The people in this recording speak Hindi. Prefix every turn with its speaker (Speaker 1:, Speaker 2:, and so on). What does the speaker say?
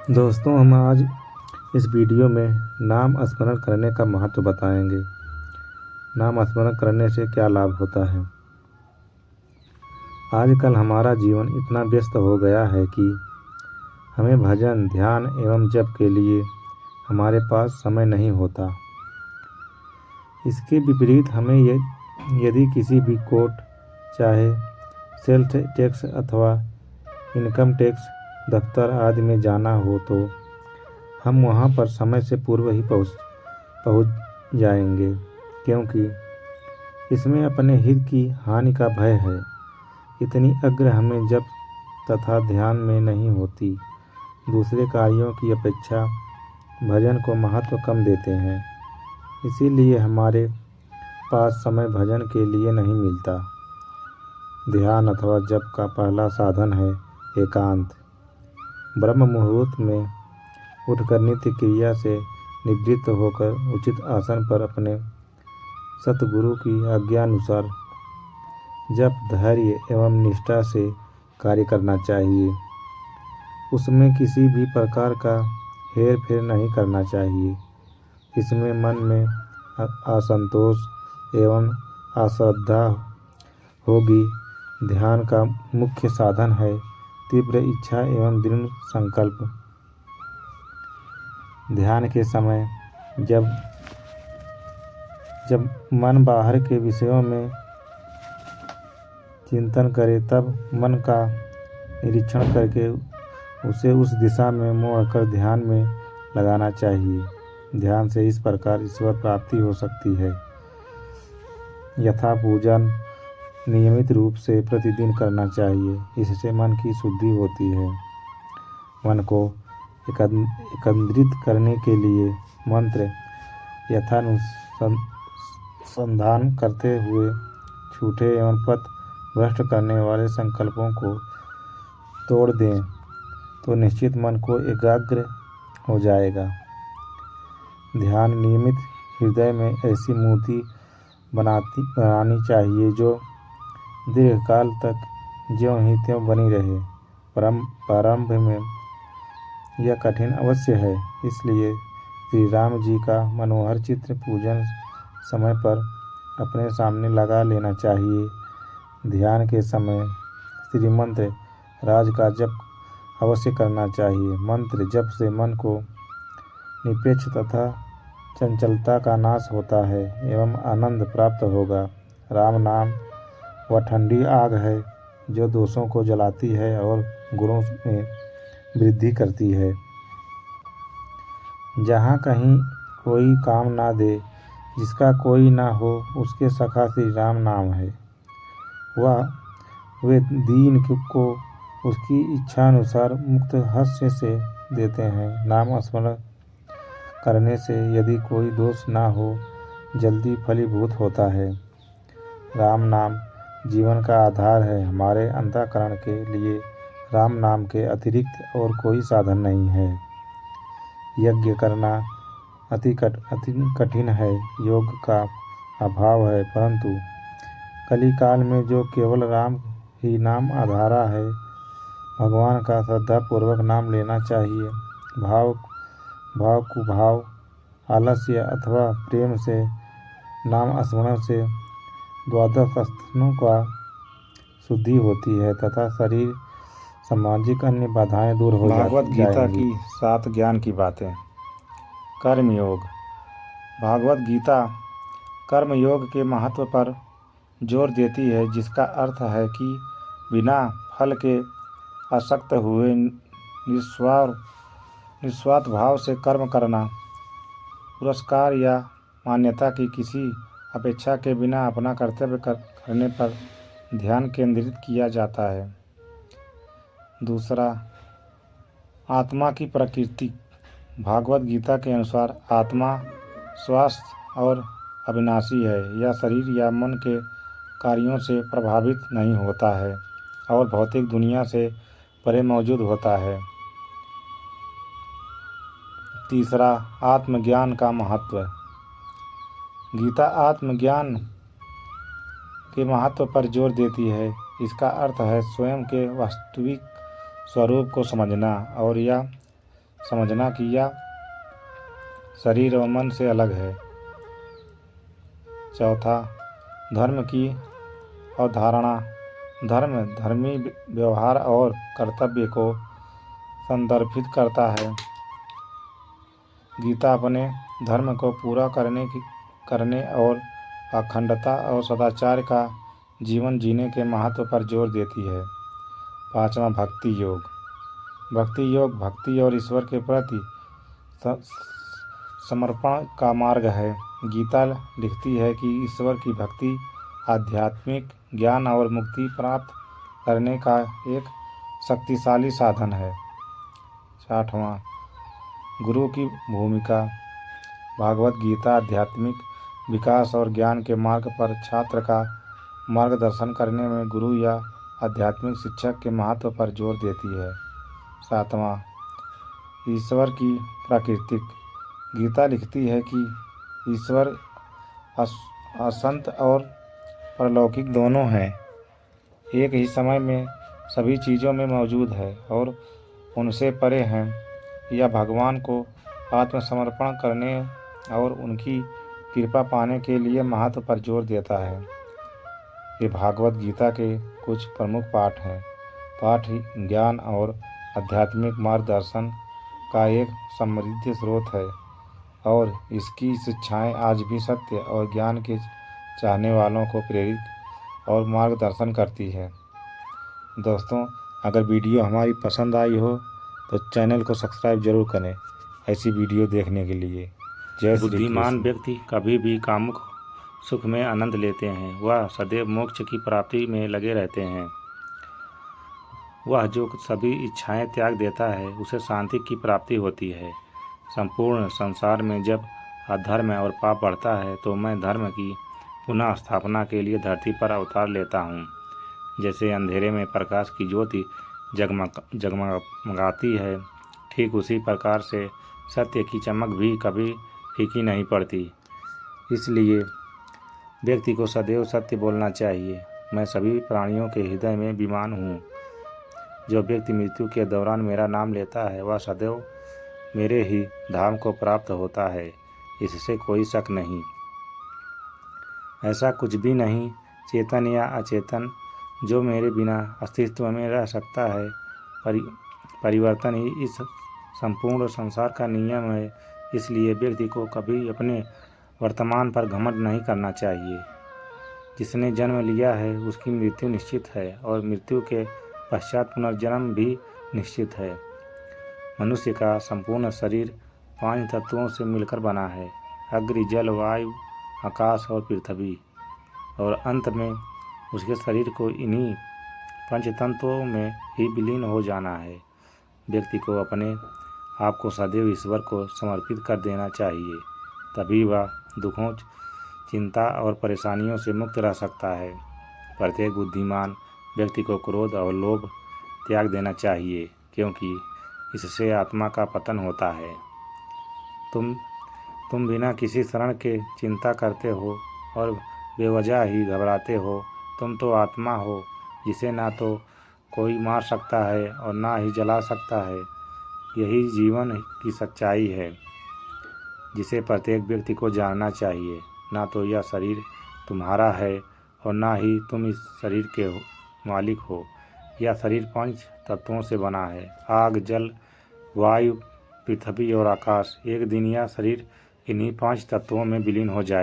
Speaker 1: दोस्तों, हम आज इस वीडियो में नाम स्मरण करने का महत्व बताएंगे। नाम स्मरण करने से क्या लाभ होता है। आजकल हमारा जीवन इतना व्यस्त हो गया है कि हमें भजन, ध्यान एवं जप के लिए हमारे पास समय नहीं होता। इसके विपरीत हमें यदि किसी भी कोर्ट, चाहे सेल्स टैक्स अथवा इनकम टैक्स दफ्तर आदि में जाना हो तो हम वहां पर समय से पूर्व ही पहुंच जाएंगे, क्योंकि इसमें अपने हित की हानि का भय है। इतनी अग्र हमें जप तथा ध्यान में नहीं होती। दूसरे कार्यों की अपेक्षा भजन को महत्व कम देते हैं, इसीलिए हमारे पास समय भजन के लिए नहीं मिलता। ध्यान अथवा जप का पहला साधन है एकांत। ब्रह्म मुहूर्त में उठकर नित्य क्रिया से निवृत्त होकर उचित आसन पर अपने सतगुरु की आज्ञानुसार जप, धैर्य एवं निष्ठा से कार्य करना चाहिए। उसमें किसी भी प्रकार का हेर फेर नहीं करना चाहिए। इसमें मन में असंतोष एवं अश्रद्धा होगी। ध्यान का मुख्य साधन है तीव्र इच्छा एवं दृढ़ संकल्प। ध्यान के समय जब मन बाहर के विषयों में चिंतन करे, तब मन का निरीक्षण करके उसे उस दिशा में मोड़कर ध्यान में लगाना चाहिए। ध्यान से इस प्रकार ईश्वर प्राप्ति हो सकती है। यथा पूजन नियमित रूप से प्रतिदिन करना चाहिए। इससे मन की शुद्धि होती है। मन को एकत्रित करने के लिए मंत्र यथानुसंधान करते हुए झूठे एवं पथ भ्रष्ट करने वाले संकल्पों को तोड़ दें तो निश्चित मन को एकाग्र हो जाएगा। ध्यान नियमित हृदय में ऐसी मूर्ति बनानी चाहिए जो दीर्घकाल तक ज्यों ही त्यों बनी रहे। प्रारंभ में यह कठिन अवश्य है, इसलिए श्री राम जी का मनोहर चित्र पूजन समय पर अपने सामने लगा लेना चाहिए। ध्यान के समय श्री मंत्र राज का जप अवश्य करना चाहिए। मंत्र जप से मन को निपेक्ष तथा चंचलता का नाश होता है एवं आनंद प्राप्त होगा। राम नाम वह ठंडी आग है जो दोषों को जलाती है और गुणों में वृद्धि करती है। जहाँ कहीं कोई काम ना दे, जिसका कोई ना हो, उसके सखा श्री राम नाम है। वे दीन को उसकी इच्छानुसार मुक्त हास्य से देते हैं। नाम स्मरण करने से यदि कोई दोष ना हो, जल्दी फलीभूत होता है। राम नाम जीवन का आधार है। हमारे अंतःकरण के लिए राम नाम के अतिरिक्त और कोई साधन नहीं है। यज्ञ करना अति कठिन है, योग का अभाव है, परंतु कलिकाल में जो केवल राम ही नाम आधारा है, भगवान का श्रद्धापूर्वक नाम लेना चाहिए। भाव कुभाव, आलस्य अथवा प्रेम से नाम स्मरण से द्वादश स्तनों का शुद्धि होती है तथा शरीर सामाजिक अन्य बाधाएं दूर हो जाएंगी। भागवत गीता की 7 ज्ञान की बातें। कर्मयोग। भागवत गीता कर्मयोग के महत्व पर जोर देती है, जिसका अर्थ है कि बिना फल के आसक्त हुए निस्वार्थ भाव से कर्म करना, पुरस्कार या मान्यता की किसी अपेक्षा के बिना अपना कर्तव्य करने पर ध्यान केंद्रित किया जाता है। दूसरा, आत्मा की प्रकृति। भागवत गीता के अनुसार आत्मा स्वस्थ और अविनाशी है। यह शरीर या मन के कार्यों से प्रभावित नहीं होता है और भौतिक दुनिया से परे मौजूद होता है। तीसरा, आत्मज्ञान का महत्व। गीता आत्मज्ञान के महत्व पर जोर देती है। इसका अर्थ है स्वयं के वास्तविक स्वरूप को समझना, और यह समझना कि यह शरीर और मन से अलग है। चौथा, धर्म की अवधारणा। धर्म धर्मी व्यवहार और कर्तव्य को संदर्भित करता है। गीता अपने धर्म को पूरा करने और अखंडता और सदाचार का जीवन जीने के महत्व पर जोर देती है। पांचवा, भक्ति योग। भक्ति योग भक्ति और ईश्वर के प्रति समर्पण का मार्ग है। गीता लिखती है कि ईश्वर की भक्ति आध्यात्मिक ज्ञान और मुक्ति प्राप्त करने का एक शक्तिशाली साधन है। छठवां, गुरु की भूमिका। भागवत गीता आध्यात्मिक विकास और ज्ञान के मार्ग पर छात्र का मार्गदर्शन करने में गुरु या आध्यात्मिक शिक्षक के महत्व पर जोर देती है। सातवां, ईश्वर की प्राकृतिक। गीता लिखती है कि ईश्वर असंत और परलौकिक दोनों हैं, एक ही समय में सभी चीज़ों में मौजूद है और उनसे परे हैं। यह भगवान को आत्मसमर्पण करने और उनकी कृपा पाने के लिए महत्व पर जोर देता है। ये भागवत गीता के कुछ प्रमुख पाठ हैं। पाठ ज्ञान और आध्यात्मिक मार्गदर्शन का एक समृद्ध स्रोत है और इसकी शिक्षाएं आज भी सत्य और ज्ञान के चाहने वालों को प्रेरित और मार्गदर्शन करती है। दोस्तों, अगर वीडियो हमारी पसंद आई हो तो चैनल को सब्सक्राइब जरूर करें ऐसी वीडियो देखने के लिए। जय श्री कृष्ण। बुद्धिमान व्यक्ति कभी भी कामुक सुख में आनंद लेते हैं। वह सदैव मोक्ष की प्राप्ति में लगे रहते हैं। वह जो सभी इच्छाएं त्याग देता है उसे शांति की प्राप्ति होती है। संपूर्ण संसार में जब अधर्म और पाप बढ़ता है तो मैं धर्म की पुनः स्थापना के लिए धरती पर अवतार लेता हूँ। जैसे अंधेरे में प्रकाश की ज्योति जगमगाती है, ठीक उसी प्रकार से सत्य की चमक भी कभी फीकी नहीं पड़ती। इसलिए व्यक्ति को सदैव सत्य बोलना चाहिए। मैं सभी प्राणियों के हृदय में विमान हूँ। जो व्यक्ति मृत्यु के दौरान मेरा नाम लेता है वह सदैव मेरे ही धाम को प्राप्त होता है, इससे कोई शक नहीं। ऐसा कुछ भी नहीं, चेतन या अचेतन, जो मेरे बिना अस्तित्व में रह सकता है। परिवर्तन ही इस संपूर्ण संसार का नियम है। इसलिए व्यक्ति को कभी अपने वर्तमान पर घमंड नहीं करना चाहिए। जिसने जन्म लिया है उसकी मृत्यु निश्चित है और मृत्यु के पश्चात पुनर्जन्म भी निश्चित है। मनुष्य का संपूर्ण शरीर 5 तत्वों से मिलकर बना है: अग्नि, जल, वायु, आकाश और पृथ्वी। और अंत में उसके शरीर को इन्हीं 5 तत्वों में ही विलीन हो जाना है। व्यक्ति को अपने आप को सदैव ईश्वर को समर्पित कर देना चाहिए, तभी वह दुखों, चिंता और परेशानियों से मुक्त रह सकता है। प्रत्येक बुद्धिमान व्यक्ति को क्रोध और लोभ त्याग देना चाहिए, क्योंकि इससे आत्मा का पतन होता है। तुम बिना किसी शरण के चिंता करते हो और बेवजह ही घबराते हो। तुम तो आत्मा हो जिसे ना तो कोई मार सकता है और ना ही जला सकता है। यही जीवन की सच्चाई है जिसे प्रत्येक व्यक्ति को जानना चाहिए। ना तो यह शरीर तुम्हारा है और ना ही तुम इस शरीर के मालिक हो। यह शरीर 5 तत्वों से बना है: आग, जल, वायु, पृथ्वी और आकाश। एक दिन यह शरीर इन्हीं 5 तत्वों में विलीन हो जाए।